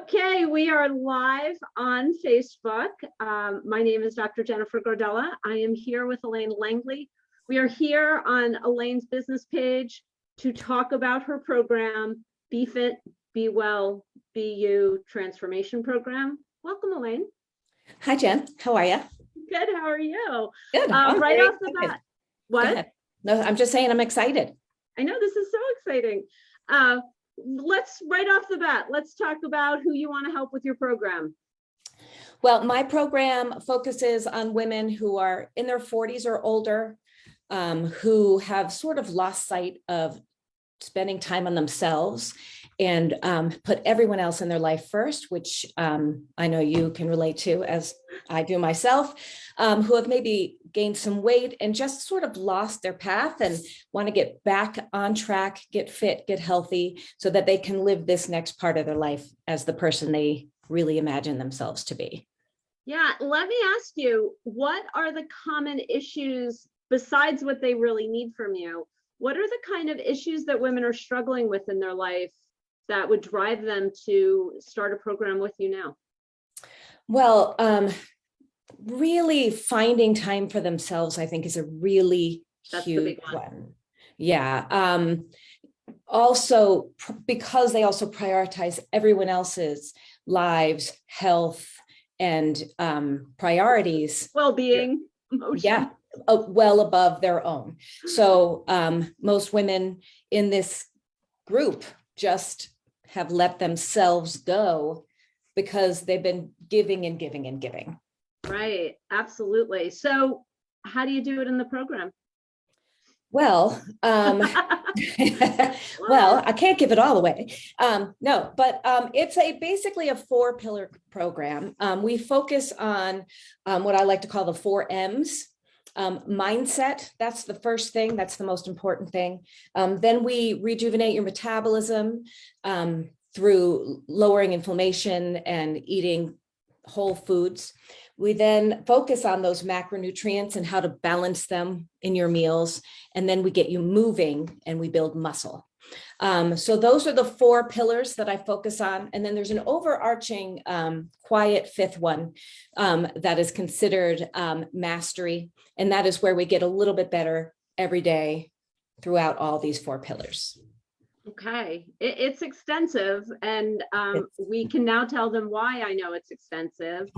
Okay, we are live on Facebook. My name is Dr. Jennifer Gardella. I am here with Elaine Langley. We are here on Elaine's business page to talk about her program, Be Fit, Be Well, Be You Transformation Program. Welcome, Elaine. Hi, Jen. How are you? Good. How are you? Good. Right off the bat. What? No, I'm just saying I'm excited. I know, this is so exciting. Let's right off the bat, let's talk about who you want to help with your program. Well, my program focuses on women who are in their 40s or older, who have sort of lost sight of spending time on themselves and put everyone else in their life first, which I know you can relate to, as I do myself, who have maybe gained some weight and just sort of lost their path and want to get back on track, get fit, get healthy, so that they can live this next part of their life as the person they really imagine themselves to be. Yeah, let me ask you, what are the common issues besides what they really need from you? What are the kind of issues that women are struggling with in their life that would drive them to start a program with you now? Well, really finding time for themselves, I think, is a really huge one. Yeah. Also, because they also prioritize everyone else's lives, health, and priorities. Well-being, emotion. Yeah, well above their own. So most women in this group just have let themselves go because they've been giving and giving and giving. Right, absolutely. So how do you do it in the program? Well, well, I can't give it all away. No, but it's basically a 4-pillar program. We focus on what I like to call the 4 M's. Mindset, that's the first thing. That's the most important thing. Then we rejuvenate your metabolism through lowering inflammation and eating whole foods. We then focus on those macronutrients and how to balance them in your meals. And then we get you moving and we build muscle. So those are the 4 pillars that I focus on. And then there's an overarching quiet 5th one that is considered mastery. And that is where we get a little bit better every day throughout all these 4 pillars. Okay, it's extensive, and we can now tell them why I know it's extensive.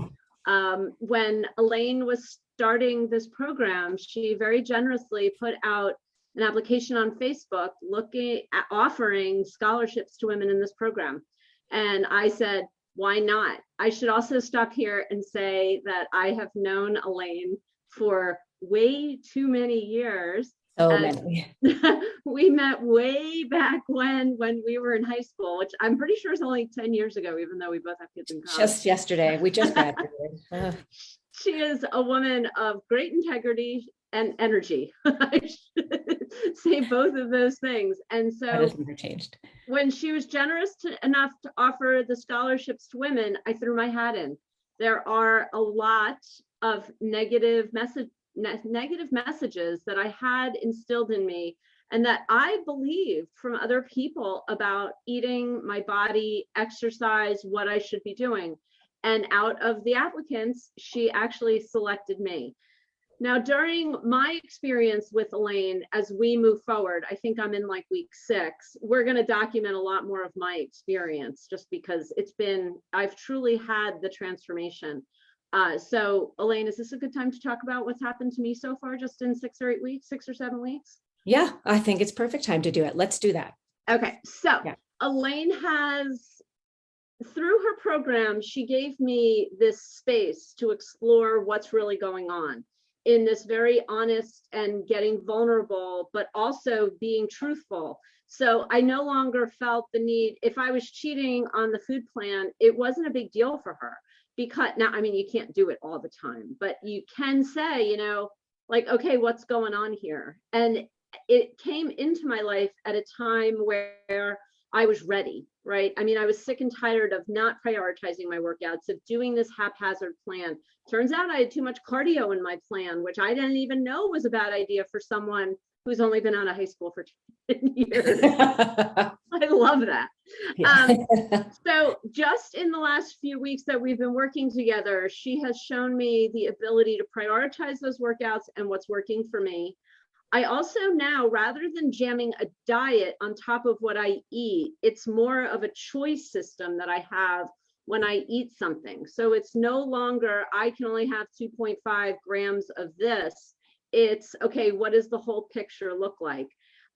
When Elaine was starting this program, she very generously put out an application on Facebook looking at offering scholarships to women in this program. And I said, why not? I should also stop here and say that I have known Elaine for way too many years. So many. We met way back when we were in high school, which I'm pretty sure is only 10 years ago, even though we both have kids in college. Just yesterday, we just graduated. She is a woman of great integrity and energy. I should say both of those things. And so when she was generous enough to offer the scholarships to women, I threw my hat in. There are a lot of negative messages that I had instilled in me and that I believed from other people about eating, my body, exercise, what I should be doing. And out of the applicants, she actually selected me. Now, during my experience with Elaine, as we move forward, I think I'm in like week 6, we're going to document a lot more of my experience just because I've truly had the transformation. So Elaine, is this a good time to talk about what's happened to me so far, just in 6 or 8 weeks, 6 or 7 weeks? Yeah, I think it's perfect time to do it. Let's do that. Okay, so yeah. Elaine has, through her program, she gave me this space to explore what's really going on in this very honest and getting vulnerable, but also being truthful. So I no longer felt the need, if I was cheating on the food plan, it wasn't a big deal for her. Because now, I mean, you can't do it all the time, but you can say, like, okay, what's going on here? And it came into my life at a time where I was ready, right? I mean, I was sick and tired of not prioritizing my workouts, of doing this haphazard plan. Turns out I had too much cardio in my plan, which I didn't even know was a bad idea for someone who's only been out of high school for 10 years. I love that. Yeah. So just in the last few weeks that we've been working together, she has shown me the ability to prioritize those workouts and what's working for me. I also now, rather than jamming a diet on top of what I eat, it's more of a choice system that I have when I eat something. So it's no longer, I can only have 2.5 grams of this. It's, okay, what does the whole picture look like?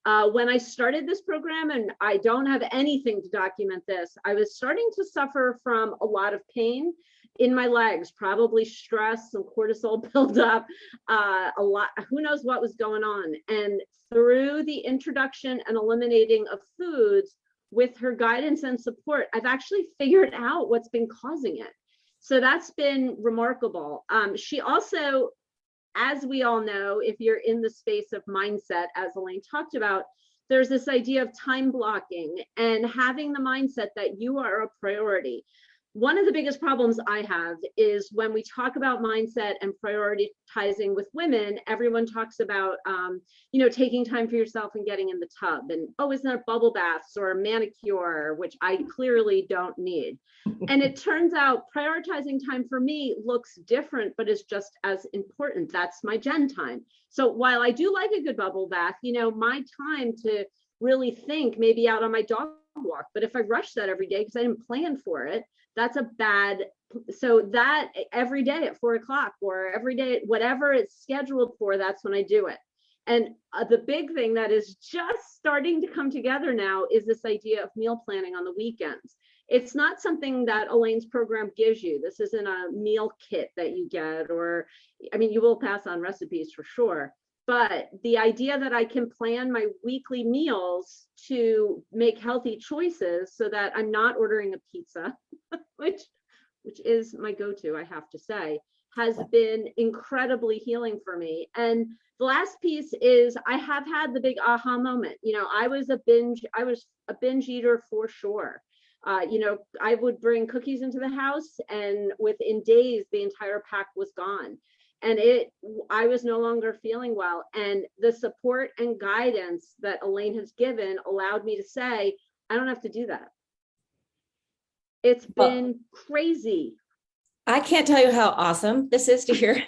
When I started this program, and I don't have anything to document this, I was starting to suffer from a lot of pain in my legs, probably stress, some cortisol buildup, a lot, who knows what was going on. And through the introduction and eliminating of foods with her guidance and support, I've actually figured out what's been causing it. So that's been remarkable. She also, as we all know, if you're in the space of mindset, as Elaine talked about, there's this idea of time blocking and having the mindset that you are a priority. One of the biggest problems I have is when we talk about mindset and prioritizing with women, everyone talks about, taking time for yourself and getting in the tub, and, oh, isn't there bubble baths or a manicure, which I clearly don't need. And it turns out prioritizing time for me looks different, but is just as important. That's my Jen time. So while I do like a good bubble bath, my time to really think, maybe out on my dog walk, but if I rush that every day because I didn't plan for it, that's a bad, so that every day at 4 o'clock or every day, whatever it's scheduled for, that's when I do it. And the big thing that is just starting to come together now is this idea of meal planning on the weekends. It's not something that Elaine's program gives you. This isn't a meal kit that you get, or, you will pass on recipes for sure. But the idea that I can plan my weekly meals to make healthy choices so that I'm not ordering a pizza, which is my go-to, I have to say, has been incredibly healing for me. And the last piece is I have had the big aha moment. I was a binge eater for sure. I would bring cookies into the house, and within days, the entire pack was gone. And I was no longer feeling well. And the support and guidance that Elaine has given allowed me to say, I don't have to do that. It's been crazy. I can't tell you how awesome this is to hear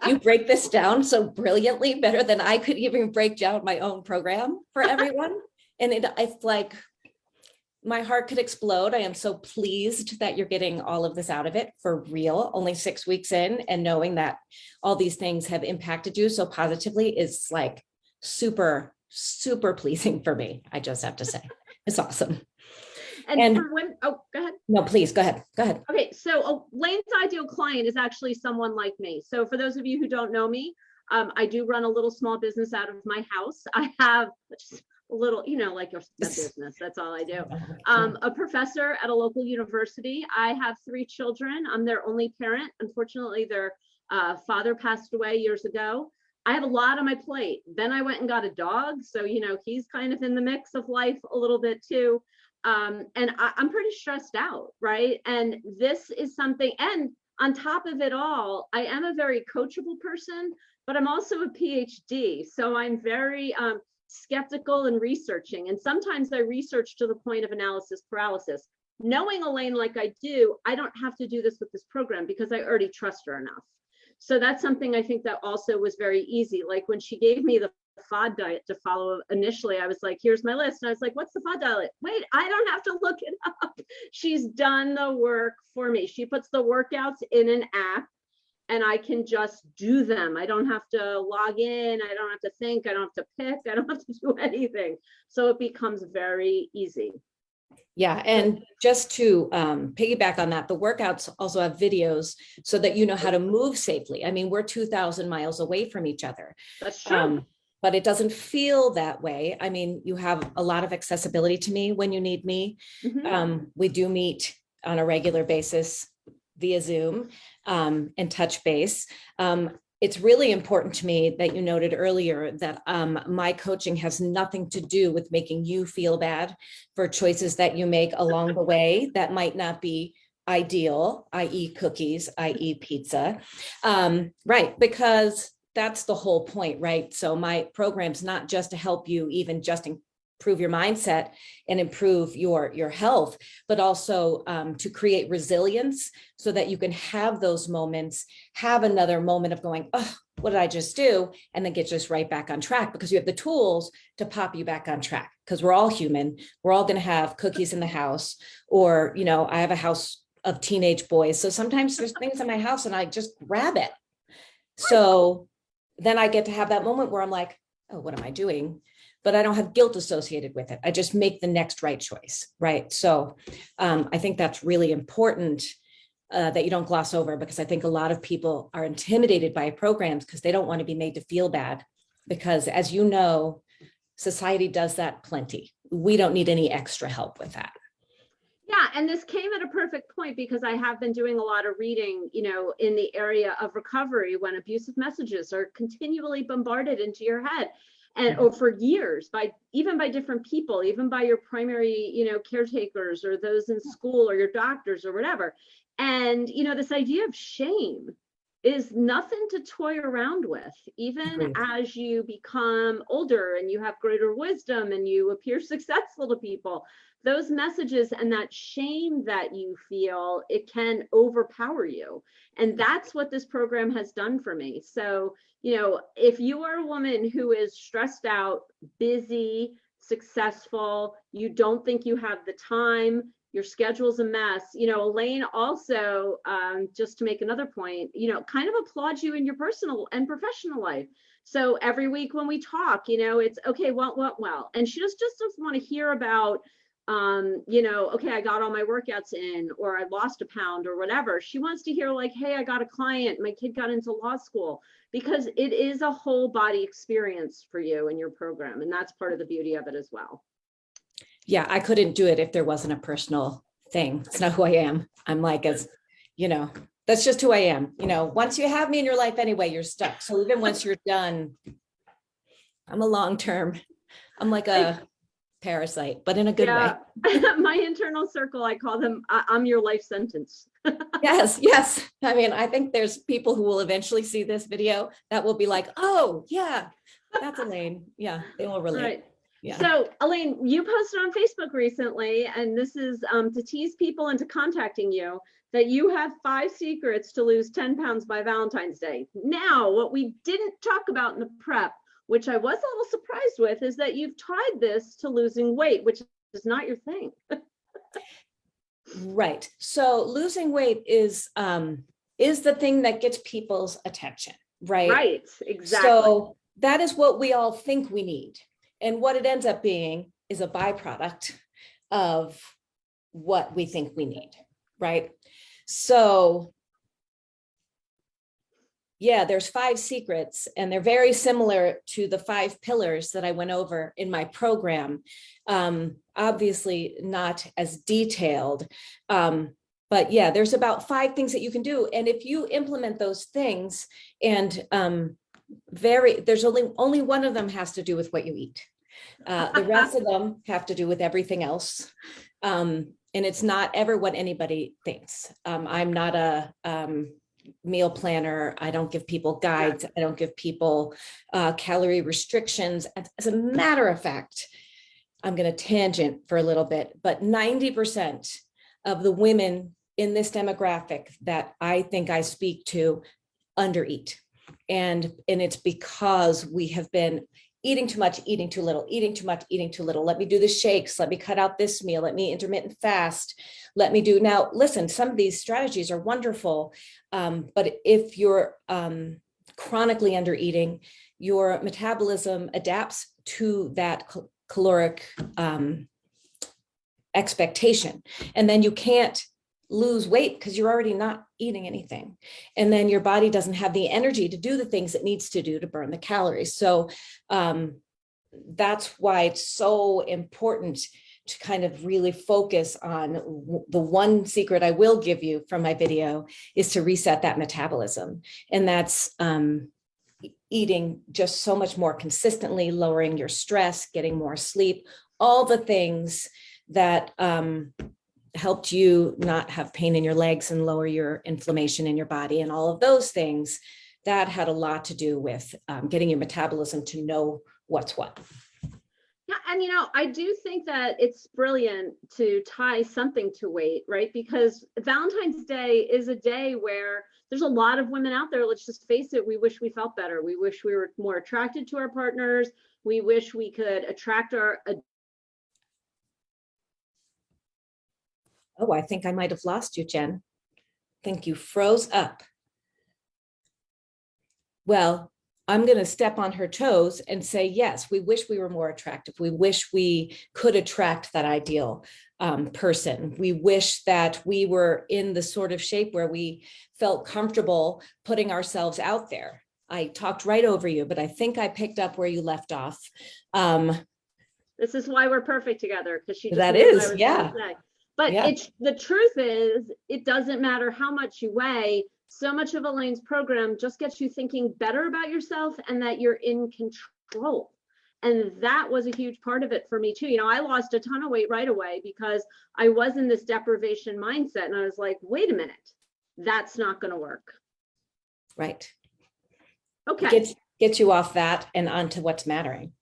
you break this down so brilliantly, better than I could even break down my own program for everyone. And it's like, my heart could explode. I am so pleased that you're getting all of this out of it for real, only 6 weeks in, and knowing that all these things have impacted you so positively is like super, super pleasing for me. I just have to say, it's awesome. And for when, go ahead. No, please, go ahead. Okay, so Elaine's ideal client is actually someone like me. So for those of you who don't know me, I do run a little small business out of my house. I have a little, like your business, that's all I do. A professor at a local university. I have 3 children. I'm their only parent. Unfortunately, their father passed away years ago. I have a lot on my plate. Then I went and got a dog. So, he's kind of in the mix of life a little bit too. And I'm pretty stressed out, right? And this is something, and on top of it all, I am a very coachable person, but I'm also a PhD. So I'm very skeptical and researching. And sometimes I research to the point of analysis paralysis. Knowing Elaine like I do, I don't have to do this with this program because I already trust her enough. So that's something I think that also was very easy. Like when she gave me the FOD diet to follow initially, I was like, here's my list. And I was like, what's the FOD diet? Wait, I don't have to look it up. She's done the work for me. She puts the workouts in an app and I can just do them. I don't have to log in. I don't have to think. I don't have to pick. I don't have to do anything. So it becomes very easy. Yeah. And just to piggyback on that, the workouts also have videos so that you know how to move safely. We're 2,000 miles away from each other. That's true. But it doesn't feel that way. You have a lot of accessibility to me when you need me. Mm-hmm. We do meet on a regular basis via Zoom and touch base. It's really important to me that you noted earlier that my coaching has nothing to do with making you feel bad for choices that you make along the way that might not be ideal, i.e. cookies, i.e. pizza. Right, because that's the whole point, right? So my program's not just to help you even just improve your mindset and improve your health, but also to create resilience so that you can have those moments, have another moment of going, oh, what did I just do? And then get just right back on track, because you have the tools to pop you back on track, because we're all human. We're all going to have cookies in the house, or, I have a house of teenage boys. So sometimes there's things in my house and I just grab it. So then I get to have that moment where I'm like, oh, what am I doing? But I don't have guilt associated with it. I just make the next right choice, right? So I think that's really important that you don't gloss over, because I think a lot of people are intimidated by programs because they don't want to be made to feel bad, because as you know, society does that plenty. We don't need any extra help with that. Yeah, and this came at a perfect point, because I have been doing a lot of reading, in the area of recovery, when abusive messages are continually bombarded into your head. And or for years, even by different people, even by your primary, caretakers, or those in school, or your doctors, or whatever. And, this idea of shame is nothing to toy around with, even as you become older and you have greater wisdom and you appear successful to people. Those messages and that shame that you feel, it can overpower you. And that's what this program has done for me. So, if you are a woman who is stressed out, busy, successful, you don't think you have the time, your schedule's a mess, Elaine also, just to make another point, kind of applauds you in your personal and professional life. So every week when we talk, it's okay, well, and she just doesn't want to hear about, okay, I got all my workouts in, or I lost a pound, or whatever. She wants to hear like, hey, I got a client, my kid got into law school, because it is a whole body experience for you in your program. And that's part of the beauty of it as well. Yeah, I couldn't do it if there wasn't a personal thing. It's not who I am. I'm like, that's just who I am. Once you have me in your life anyway, you're stuck. So even once you're done, I'm a long-term, I'm like a parasite, but in a good way. My internal circle, I call them, I'm your life sentence. Yes. I mean, I think there's people who will eventually see this video that will be like, oh yeah, that's Elaine. Yeah, they will relate. Right. Yeah. So Elaine, you posted on Facebook recently, and this is to tease people into contacting you, that you have 5 secrets to lose 10 pounds by Valentine's Day. Now, what we didn't talk about in the prep, which I was a little surprised with, is that you've tied this to losing weight, which is not your thing. Right. So losing weight is the thing that gets people's attention, right? Right, exactly. So that is what we all think we need. And what it ends up being is a byproduct of what we think we need, right? So yeah, there's 5 secrets, and they're very similar to the 5 pillars that I went over in my program. Obviously not as detailed, but yeah, there's about 5 things that you can do. And if you implement those things, and there's only one of them has to do with what you eat. The rest of them have to do with everything else. And it's not ever what anybody thinks. I'm not a meal planner. I don't give people guides. I don't give people calorie restrictions. As a matter of fact, I'm going to tangent for a little bit, but 90% of the women in this demographic that I think I speak to undereat. And it's because we have been eating too much, eating too little, eating too much, eating too little. Let me do the shakes. Let me cut out this meal. Let me intermittent fast. Let me do, now listen, some of these strategies are wonderful. But if you're chronically under eating, your metabolism adapts to that caloric expectation. And then you can't lose weight because you're already not eating anything. And then your body doesn't have the energy to do the things it needs to do to burn the calories. So that's why it's so important to kind of really focus on the one secret I will give you from my video is to reset that metabolism. And that's eating just so much more consistently, lowering your stress, getting more sleep, all the things that helped you not have pain in your legs and lower your inflammation in your body, and all of those things that had a lot to do with getting your metabolism to know what's what. Yeah, and I do think that it's brilliant to tie something to weight, right? Because Valentine's Day is a day where there's a lot of women out there, let's just face it, we wish we felt better. We wish we were more attracted to our partners. We wish we could attract Oh, I think I might have lost you, Jen. I think you froze up. Well, I'm going to step on her toes and say, yes, we wish we were more attractive. We wish we could attract that ideal person. We wish that we were in the sort of shape where we felt comfortable putting ourselves out there. I talked right over you, but I think I picked up where you left off. This is why we're perfect together, because she just that is, yeah. But the truth is, it doesn't matter how much you weigh. So much of Elaine's program just gets you thinking better about yourself and that you're in control. And that was a huge part of it for me too. I lost a ton of weight right away because I was in this deprivation mindset. And I was like, wait a minute, that's not going to work. Right. Okay. Get you off that and onto what's mattering.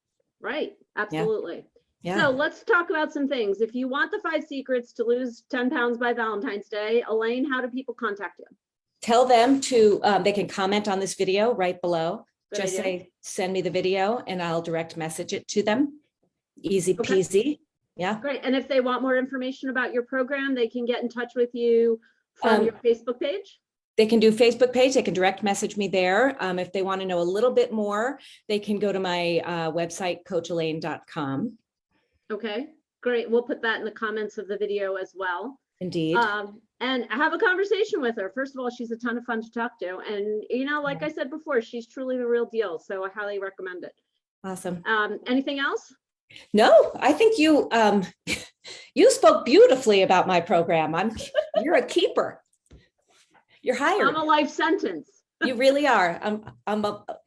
Right. Absolutely. Yeah. So let's talk about some things. If you want the 5 secrets to lose 10 pounds by Valentine's Day, Elaine, how do people contact you? Tell them to, they can comment on this video right below. Good Just idea. say, send me the video and I'll direct message it to them. Easy peasy. Yeah. Great. And if they want more information about your program, they can get in touch with you from your Facebook page? They can do Facebook page. They can direct message me there. If they want to know a little bit more, they can go to my website, coachelaine.com. Okay, great. We'll put that in the comments of the video as well. Indeed. And have a conversation with her. First of all, she's a ton of fun to talk to. And, like I said before, she's truly the real deal. So I highly recommend it. Awesome. Anything else? No, I think you you spoke beautifully about my program. You're a keeper. You're hired. I'm a life sentence. You really are.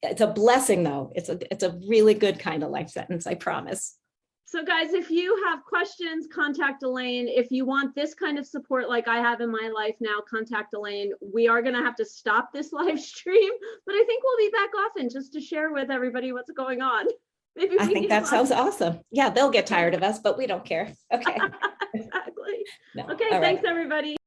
It's a blessing though. It's a really good kind of life sentence, I promise. So guys, if you have questions, contact Elaine. If you want this kind of support like I have in my life now, contact Elaine. We are going to have to stop this live stream, but I think we'll be back often just to share with everybody what's going on. Maybe I think that sounds awesome. Yeah, they'll get tired of us, but we don't care. Okay. Exactly. No. Okay, All thanks right. everybody.